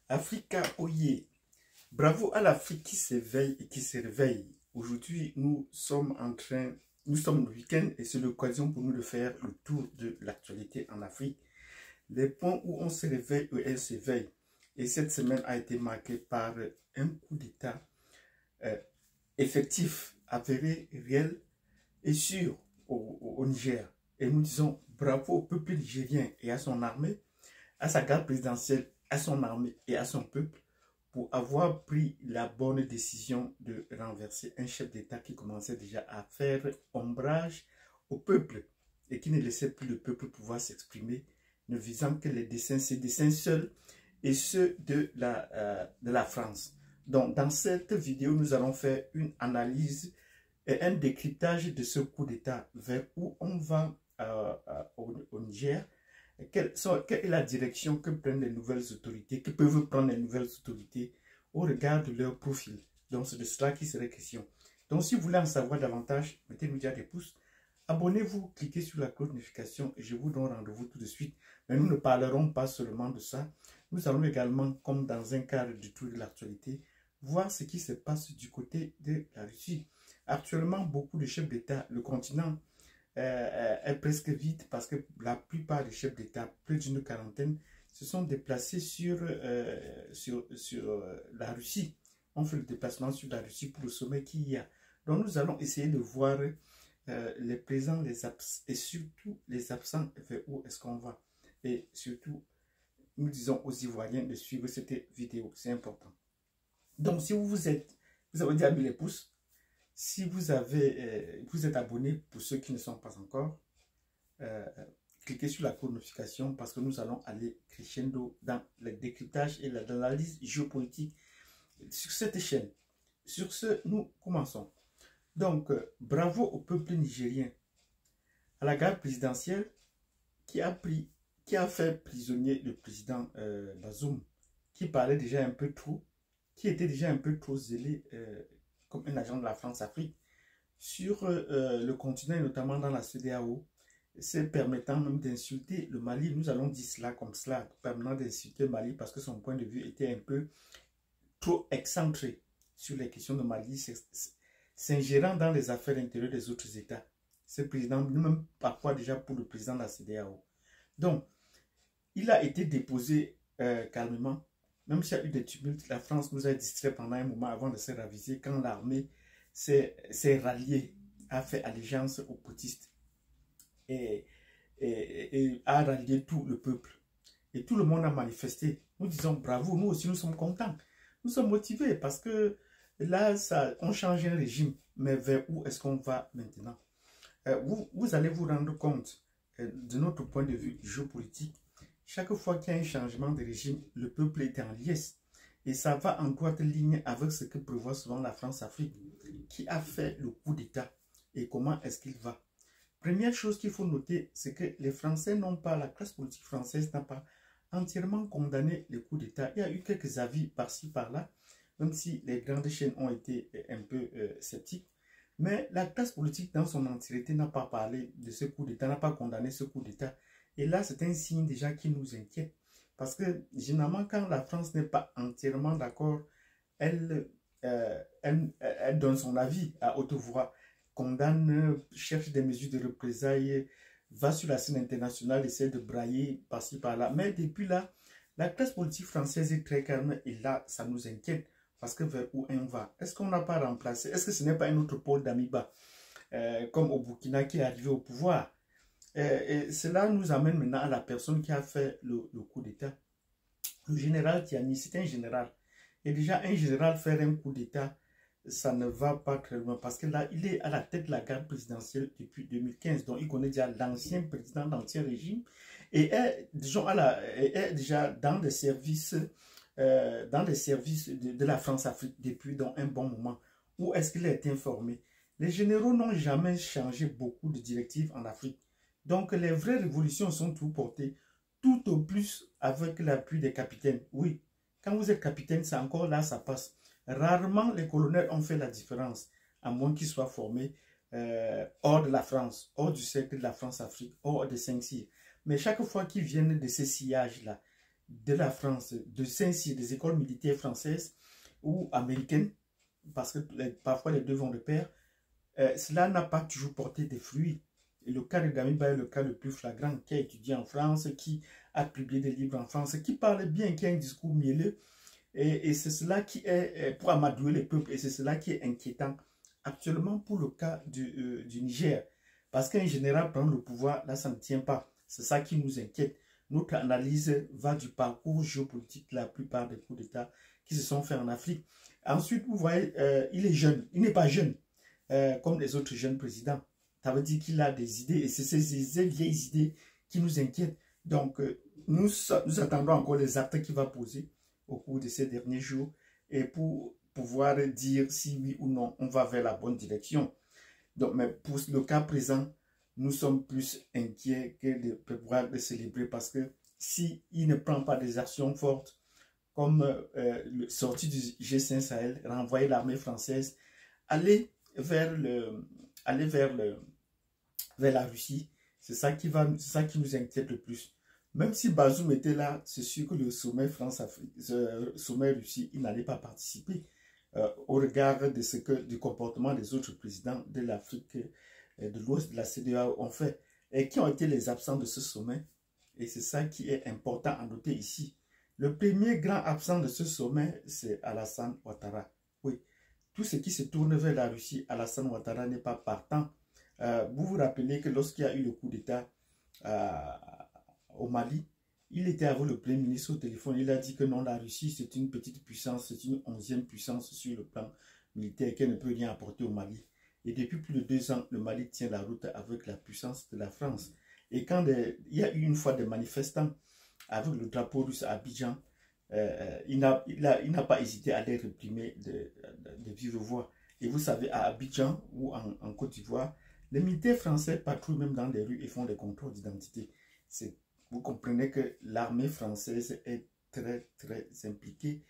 Africa Oye, bravo à l'Afrique qui s'éveille et qui se réveille. Aujourd'hui, nous sommes le week-end et c'est l'occasion pour nous de faire le tour de l'actualité en Afrique. Les points où on se réveille et elle s'éveille. Et cette semaine a été marquée par un coup d'État effectif, avéré, réel et sûr au Niger. Et nous disons bravo au peuple nigérien et à son armée, à sa garde présidentielle, à son armée et à son peuple pour avoir pris la bonne décision de renverser un chef d'État qui commençait déjà à faire ombrage au peuple et qui ne laissait plus le peuple pouvoir s'exprimer, ne visant que ses desseins seuls et ceux de la France. Donc, dans cette vidéo, nous allons faire une analyse et un décryptage de ce coup d'État, vers où on va au Niger. Quelle est la direction que prennent les nouvelles autorités, que peuvent prendre les nouvelles autorités au regard de leur profil. Donc, c'est de cela qui serait question. Donc, si vous voulez en savoir davantage, mettez-nous déjà des pouces. Abonnez-vous, cliquez sur la cloche de notification et je vous donne rendez-vous tout de suite. Mais nous ne parlerons pas seulement de ça. Nous allons également, comme dans un cadre du tour de l'actualité, voir ce qui se passe du côté de la Russie. Actuellement, beaucoup de chefs d'État, le continent est presque vide parce que la plupart des chefs d'État, plus d'une quarantaine, se sont déplacés sur la Russie. On fait le déplacement sur la Russie pour le sommet qu'il y a. Donc nous allons essayer de voir les présents et surtout les absents vers où est-ce qu'on va. Et surtout, nous disons aux Ivoiriens de suivre cette vidéo, c'est important. Donc si vous avez déjà mis les pouces, si vous êtes abonné, pour ceux qui ne sont pas encore, cliquez sur la cloche de notification parce que nous allons aller crescendo dans le décryptage et l'analyse géopolitique sur cette chaîne. Sur ce, nous commençons. Donc, bravo au peuple nigérien, à la garde présidentielle qui a fait prisonnier le président Bazoum, qui parlait déjà un peu trop, qui était déjà un peu trop zélé comme un agent de la France-Afrique sur le continent et notamment dans la CEDEAO, c'est permettant même d'insulter le Mali. Nous allons dire cela comme cela, permettant d'insulter le Mali parce que son point de vue était un peu trop excentré sur les questions de Mali, s'ingérant dans les affaires intérieures des autres États. Ce président, même parfois déjà pour le président de la CEDEAO. Donc, il a été déposé calmement. Même s'il y a eu des tumultes, la France nous a distrait pendant un moment avant de se raviser quand l'armée s'est ralliée, a fait allégeance aux putschistes et a rallié tout le peuple. Et tout le monde a manifesté. Nous disons bravo, nous aussi nous sommes contents. Nous sommes motivés parce que là, on change un régime. Mais vers où est-ce qu'on va maintenant? Vous allez vous rendre compte de notre point de vue géopolitique. Chaque fois qu'il y a un changement de régime, le peuple est en liesse. Et ça va en droite ligne avec ce que prévoit souvent la France-Afrique, qui a fait le coup d'État. Et comment est-ce qu'il va? Première chose qu'il faut noter, c'est que les Français n'ont pas, la classe politique française n'a pas entièrement condamné le coup d'État. Il y a eu quelques avis par-ci, par-là, même si les grandes chaînes ont été un peu sceptiques. Mais la classe politique dans son entièreté n'a pas parlé de ce coup d'État, n'a pas condamné ce coup d'État. Et là, c'est un signe déjà qui nous inquiète. Parce que généralement, quand la France n'est pas entièrement d'accord, elle donne son avis à haute voix, condamne, cherche des mesures de représailles, va sur la scène internationale, essaie de brailler par-ci par-là. Mais depuis là, la classe politique française est très calme et là, ça nous inquiète. Parce que vers où on va? Est-ce qu'on n'a pas remplacé? Est-ce que ce n'est pas un autre pôle d'Amiba, comme au Burkina, qui est arrivé au pouvoir? Et cela nous amène maintenant à la personne qui a fait le coup d'État. Le général Tiani, c'est un général. Et déjà, un général faire un coup d'État, ça ne va pas très loin. Parce que là, il est à la tête de la garde présidentielle depuis 2015. Donc, il connaît déjà l'ancien président d'ancien régime. Et est, disons, est déjà dans les services, de la France-Afrique depuis donc, un bon moment. Où est-ce qu'il a été informé? Les généraux n'ont jamais changé beaucoup de directives en Afrique. Donc, les vraies révolutions sont tout portées, tout au plus avec l'appui des capitaines. Oui, quand vous êtes capitaine, c'est encore là, ça passe. Rarement, les colonels ont fait la différence, à moins qu'ils soient formés hors de la France, hors du cercle de la France-Afrique, hors des 5 sires. Mais chaque fois qu'ils viennent de ces sillages-là, de la France, de Saint-Cyr, des écoles militaires françaises ou américaines, parce que parfois les deux vont de pair, cela n'a pas toujours porté des fruits. Et le cas de Damiba est le cas le plus flagrant, qui a étudié en France, qui a publié des livres en France, qui parle bien, qui a un discours mielleux. Et c'est cela qui est pour amadouer les peuples, et c'est cela qui est inquiétant actuellement pour le cas du Niger. Parce qu'un général prend le pouvoir, là ça ne tient pas. C'est ça qui nous inquiète. Notre analyse va du parcours géopolitique de la plupart des coups d'État qui se sont faits en Afrique. Ensuite, vous voyez, il est jeune, il n'est pas jeune, comme les autres jeunes présidents. Ça veut dire qu'il a des idées, et c'est ces vieilles idées qui nous inquiètent. Donc, nous attendons encore les actes qu'il va poser au cours de ces derniers jours, et pour pouvoir dire si oui ou non on va vers la bonne direction. Donc, mais pour le cas présent, nous sommes plus inquiets que de pouvoir le célébrer, parce que s'il ne prend pas des actions fortes, comme sortie du G5 Sahel, renvoyer l'armée française, aller vers la Russie, c'est ça qui nous inquiète le plus. Même si Bazoum était là, c'est sûr que le sommet sommet Russie, il n'allait pas participer au regard du comportement des autres présidents de l'Afrique de l'Ouest, de la CEDEAO ont fait, et qui ont été les absents de ce sommet. Et c'est ça qui est important à noter ici. Le premier grand absent de ce sommet, c'est Alassane Ouattara. Oui, tout ce qui se tourne vers la Russie, Alassane Ouattara n'est pas partant. Vous vous rappelez que lorsqu'il y a eu le coup d'État au Mali, il était avec le Premier ministre au téléphone, il a dit que non, la Russie c'est une petite puissance, c'est une 11e puissance sur le plan militaire, qu'elle ne peut rien apporter au Mali. Et depuis plus de 2 ans, le Mali tient la route avec la puissance de la France. Et quand il y a eu une fois des manifestants avec le drapeau russe à Abidjan, il n'a pas hésité à les réprimer de vive voix. Et vous savez, à Abidjan ou en Côte d'Ivoire, les militaires français patrouillent même dans les rues et font des contrôles d'identité. Vous comprenez que l'armée française est très, très impliquée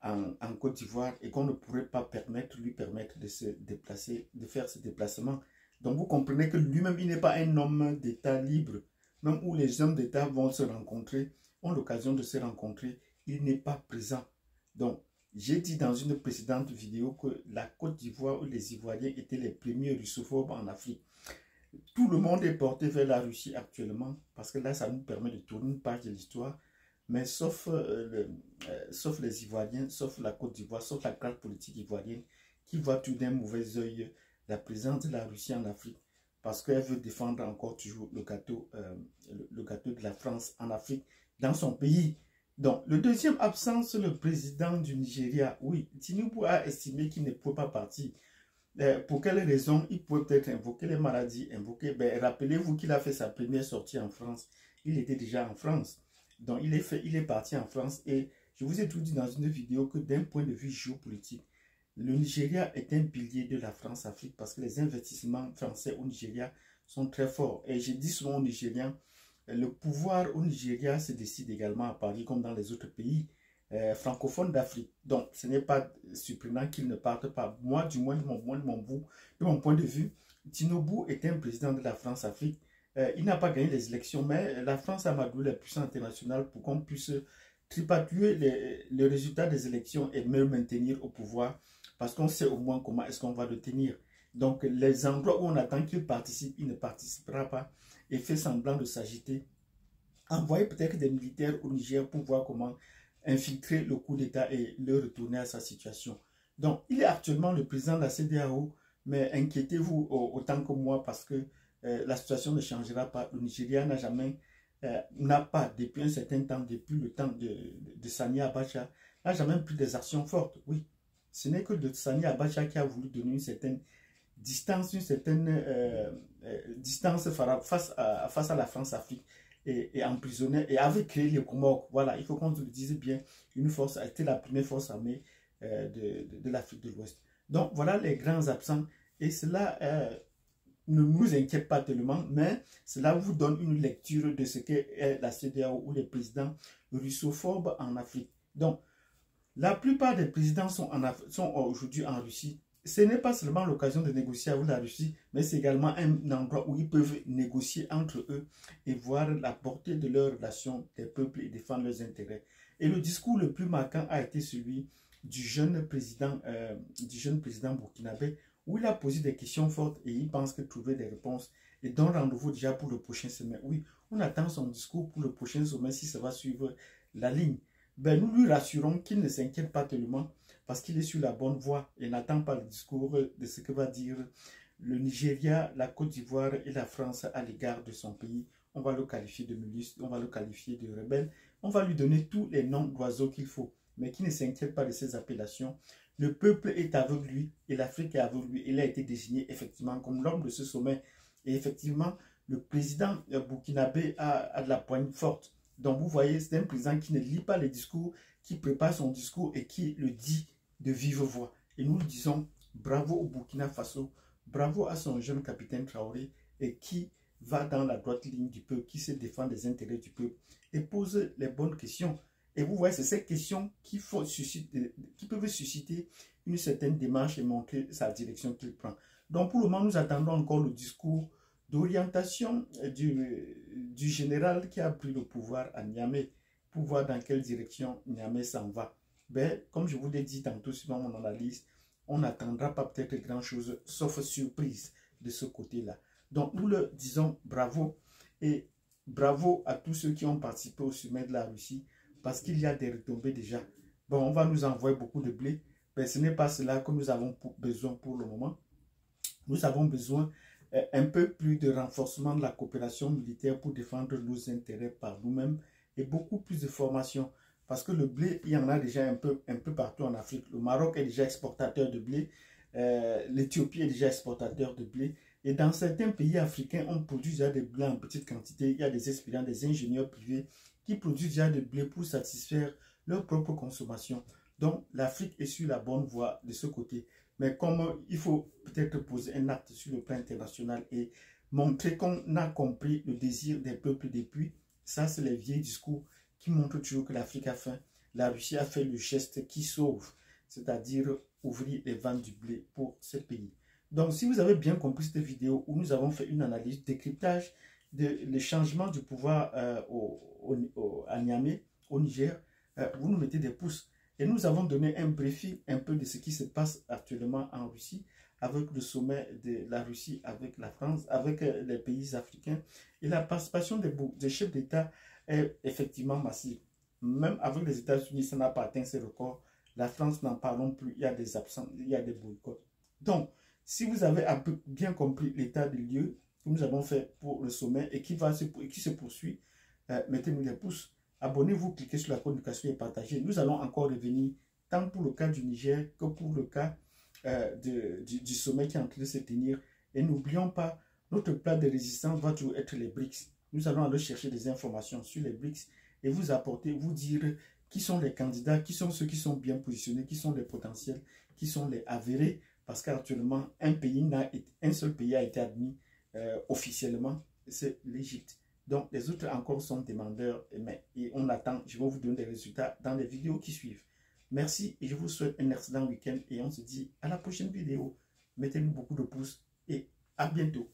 en Côte d'Ivoire et qu'on ne pourrait pas lui permettre de se déplacer, de faire ce déplacement. Donc vous comprenez que lui-même, il n'est pas un homme d'État libre. Même où les hommes d'État vont se rencontrer, ont l'occasion de se rencontrer, il n'est pas présent. Donc, j'ai dit dans une précédente vidéo que la Côte d'Ivoire ou les Ivoiriens étaient les premiers russophobes en Afrique. Tout le monde est porté vers la Russie actuellement, parce que là, ça nous permet de tourner une page de l'histoire, mais sauf les Ivoiriens, sauf la Côte d'Ivoire, sauf la classe politique ivoirienne, qui voit tout d'un mauvais œil la présence de la Russie en Afrique, parce qu'elle veut défendre encore toujours le gâteau de la France en Afrique, dans son pays. Donc, le deuxième absent, c'est le président du Nigeria. Oui, Tinubu a estimé qu'il ne pouvait pas partir. Pour quelle raison? Il pouvait peut-être invoquer les maladies, rappelez-vous qu'il a fait sa première sortie en France. Il était déjà en France. Donc, il est parti en France, et je vous ai tout dit dans une vidéo que d'un point de vue géopolitique, le Nigeria est un pilier de la France-Afrique, parce que les investissements français au Nigeria sont très forts. Et je dis souvent aux Nigériens, le pouvoir au Nigeria se décide également à Paris, comme dans les autres pays francophones d'Afrique. Donc, ce n'est pas surprenant qu'ils ne partent pas. Moi, du moins, de mon point de vue, Tinubu est un président de la France-Afrique. Il n'a pas gagné les élections, mais la France a madoué les puissances internationales pour qu'on puisse tripatouiller les résultats des élections et me maintenir au pouvoir, parce qu'on sait au moins comment est-ce qu'on va le tenir. Donc, les endroits où on attend qu'il participe, il ne participera pas et fait semblant de s'agiter. Envoyer peut-être des militaires au Niger pour voir comment infiltrer le coup d'État et le retourner à sa situation. Donc, il est actuellement le président de la CEDEAO, mais inquiétez-vous autant que moi, parce que la situation ne changera pas. Le Nigeria n'a pas, depuis un certain temps, depuis le temps de Sani Abacha, n'a jamais pris des actions fortes. Oui, ce n'est que de Sani Abacha qui a voulu donner une certaine distance, face à la France-Afrique, et emprisonner, et avait créé les Comores. Voilà, il faut qu'on se le dise bien, une force a été la première force armée de l'Afrique de l'Ouest. Donc voilà les grands absents, et cela ne nous inquiète pas tellement, mais cela vous donne une lecture de ce qu'est la CEDEAO ou les présidents russophobes en Afrique. Donc, la plupart des présidents sont aujourd'hui en Russie. ce n'est pas seulement l'occasion de négocier avec la Russie, mais c'est également un endroit où ils peuvent négocier entre eux et voir la portée de leurs relations des peuples et défendre leurs intérêts. Et le discours le plus marquant a été celui du jeune président burkinabé, où il a posé des questions fortes et il pense que trouver des réponses et donne rendez-vous déjà pour le prochain sommet. Oui, on attend son discours pour le prochain sommet si ça va suivre la ligne. Ben, nous lui rassurons qu'il ne s'inquiète pas tellement parce qu'il est sur la bonne voie et n'attend pas le discours de ce que va dire le Nigeria, la Côte d'Ivoire et la France à l'égard de son pays. On va le qualifier de milice, on va le qualifier de rebelle, on va lui donner tous les noms d'oiseaux qu'il faut, mais qui ne s'inquiète pas de ces appellations. Le peuple est avec lui et l'Afrique est avec lui. Il a été désigné effectivement comme l'homme de ce sommet. Et effectivement, le président burkinabé a de la poigne forte. Donc vous voyez, c'est un président qui ne lit pas les discours, qui prépare son discours et qui le dit de vive voix. Et nous disons bravo au Burkina Faso, bravo à son jeune capitaine Traoré et qui va dans la droite ligne du peuple, qui se défend des intérêts du peuple et pose les bonnes questions. Et vous voyez, c'est ces questions qui peuvent susciter une certaine démarche et montrer sa direction qu'il prend. Donc pour le moment, nous attendons encore le discours d'orientation du général qui a pris le pouvoir à Niamey pour voir dans quelle direction Niamey s'en va. Ben, comme je vous l'ai dit tantôt sur mon analyse, on n'attendra pas peut-être grand-chose, sauf surprise de ce côté-là. Donc nous leur disons bravo et bravo à tous ceux qui ont participé au sommet de la Russie parce qu'il y a des retombées déjà. Bon, on va nous envoyer beaucoup de blé, mais ce n'est pas cela que nous avons besoin pour le moment. Nous avons besoin un peu plus de renforcement de la coopération militaire pour défendre nos intérêts par nous-mêmes et beaucoup plus de formation. Parce que le blé, il y en a déjà un peu partout en Afrique. Le Maroc est déjà exportateur de blé. L'Éthiopie est déjà exportateur de blé. Et dans certains pays africains, on produit déjà des blés en petite quantité. Il y a des aspirants, des ingénieurs privés qui produisent déjà des blés pour satisfaire leur propre consommation. Donc, l'Afrique est sur la bonne voie de ce côté. Mais comme il faut peut-être poser un acte sur le plan international et montrer qu'on a compris le désir des peuples depuis, ça c'est les vieux discours qui montrent toujours que l'Afrique a faim. La Russie a fait le geste qui sauve, c'est-à-dire ouvrir les ventes du blé pour ces pays. Donc si vous avez bien compris cette vidéo où nous avons fait une analyse, décryptage le changement du pouvoir à Niamey, au Niger, vous nous mettez des pouces. Et nous avons donné un briefing un peu de ce qui se passe actuellement en Russie, avec le sommet de la Russie, avec la France, avec les pays africains. Et la participation des chefs d'État est effectivement massive. Même avec les États-Unis, ça n'a pas atteint ses records. La France, n'en parlons plus, il y a des absents, il y a des boycotts. Donc, si vous avez un peu bien compris l'état du lieu que nous avons fait pour le sommet et qui se poursuit, mettez-nous des pouces. Abonnez-vous, cliquez sur la communication et partagez. Nous allons encore revenir tant pour le cas du Niger que pour le cas du sommet qui est en train de se tenir. Et n'oublions pas, notre plat de résistance va toujours être les BRICS. Nous allons aller chercher des informations sur les BRICS et vous apporter, vous dire qui sont les candidats, qui sont ceux qui sont bien positionnés, qui sont les potentiels, qui sont les avérés. Parce qu'actuellement, un seul pays a été admis officiellement, c'est l'Égypte. Donc, les autres encore sont demandeurs, et on attend. Je vais vous donner des résultats dans les vidéos qui suivent. Merci et je vous souhaite un excellent week-end et on se dit à la prochaine vidéo. Mettez-nous beaucoup de pouces et à bientôt.